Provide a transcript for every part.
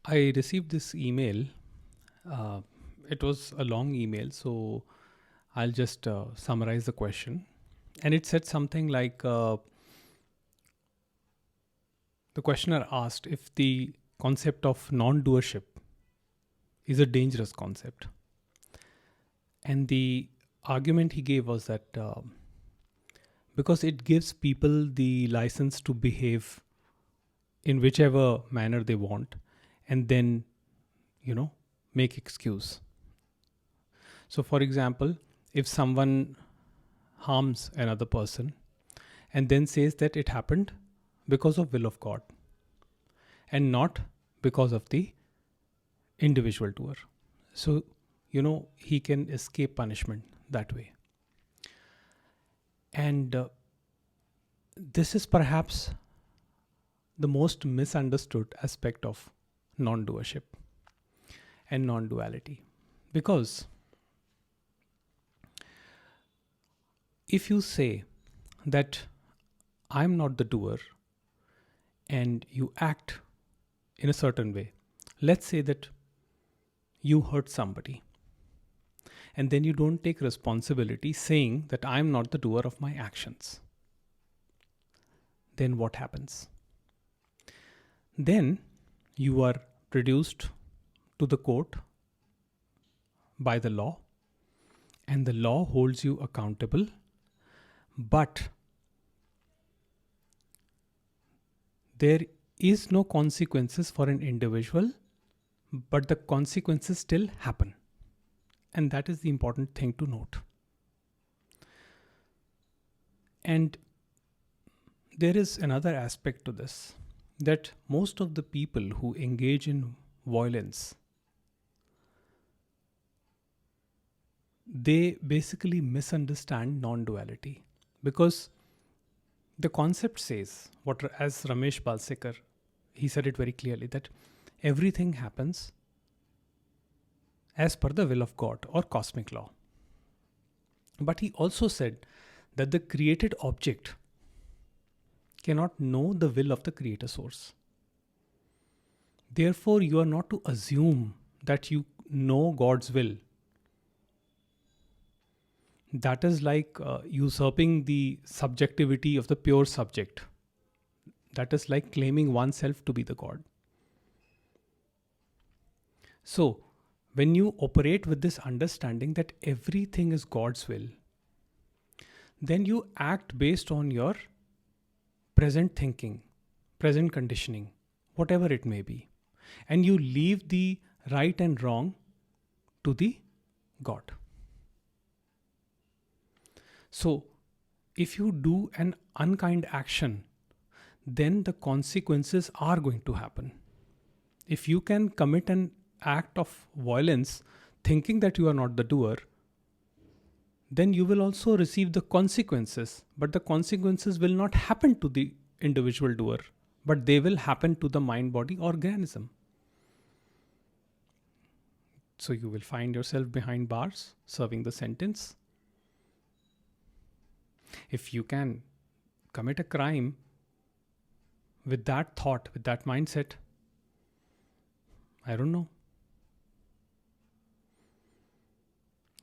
I received this email. Uh, it was a long email, so I'll just summarize the question. And it said something like the questioner asked if the concept of non doership is a dangerous concept. And the argument he gave was that because it gives people the license to behave in whichever manner they want and then, you know, make excuse. So, for example, if someone harms another person and then says that it happened because of will of God and not because of the individual doer. So, he can escape punishment that way. And this is perhaps the most misunderstood aspect of non-doership and non-duality. Because if you say that I'm not the doer and you act in a certain way, let's say that you hurt somebody and then you don't take responsibility saying that I'm not the doer of my actions, then what happens? Then you are reduced to the court by the law, and the law holds you accountable, but there is no consequences for an individual, but the consequences still happen. And that is the important thing to note. And there is another aspect to this, that most of the people who engage in violence, they basically misunderstand non-duality, because the concept says, as Ramesh Balsekar, he said it very clearly, that everything happens as per the will of God or cosmic law. But he also said that the created object cannot know the will of the creator source. Therefore, you are not to assume that you know God's will. That is like usurping the subjectivity of the pure subject. That is like claiming oneself to be the God. So, when you operate with this understanding that everything is God's will, then you act based on your present thinking, present conditioning, whatever it may be. And you leave the right and wrong to the God. So, if you do an unkind action, then the consequences are going to happen. If you can commit an act of violence thinking that you are not the doer, then you will also receive the consequences, but the consequences will not happen to the individual doer, but they will happen to the mind-body organism. So you will find yourself behind bars serving the sentence. If you can commit a crime with that thought, with that mindset, I don't know.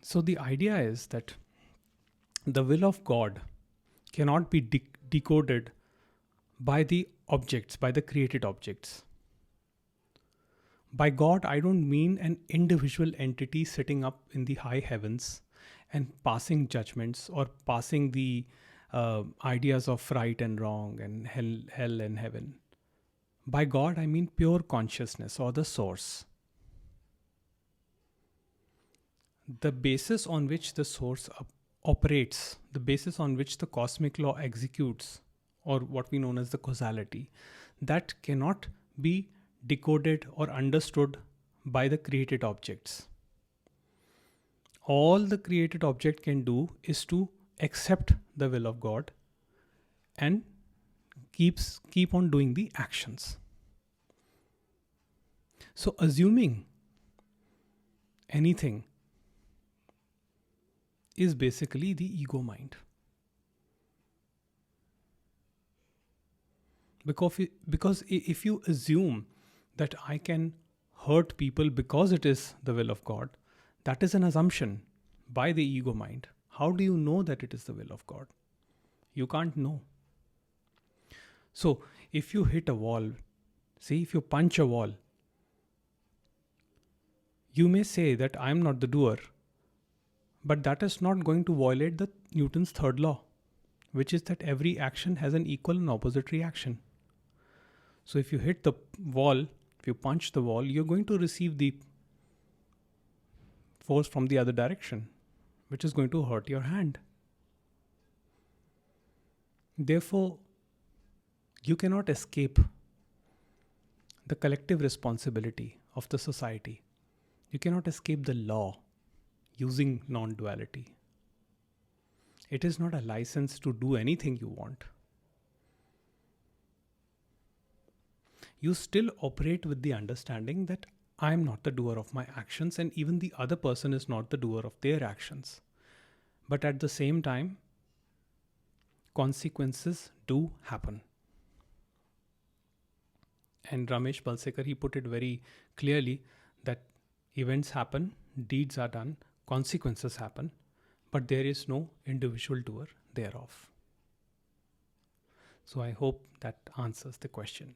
So the idea is that the will of God cannot be decoded by the objects, by the created objects. By God, I don't mean an individual entity sitting up in the high heavens and passing judgments or passing the ideas of right and wrong and hell and heaven. By God, I mean pure consciousness or the source. The basis on which the source operates, the basis on which the cosmic law executes, or what we know as the causality, that cannot be decoded or understood by the created objects. All the created object can do is to accept the will of God and keep on doing the actions. So assuming anything is basically the ego mind. Because if you assume that I can hurt people because it is the will of God, that is an assumption by the ego mind. How do you know that it is the will of God? You can't know. So if you hit a wall, if you punch a wall, you may say that I am not the doer, but that is not going to violate the Newton's third law, which is that every action has an equal and opposite reaction. So if you hit the wall, if you punch the wall, you're going to receive the force from the other direction, which is going to hurt your hand. Therefore, you cannot escape the collective responsibility of the society. You cannot escape the law using non-duality. It is not a license to do anything you want. You still operate with the understanding that I am not the doer of my actions, and even the other person is not the doer of their actions. But at the same time, consequences do happen. And Ramesh Balsekar, he put it very clearly that events happen, deeds are done, consequences happen, but there is no individual doer thereof. So I hope that answers the question.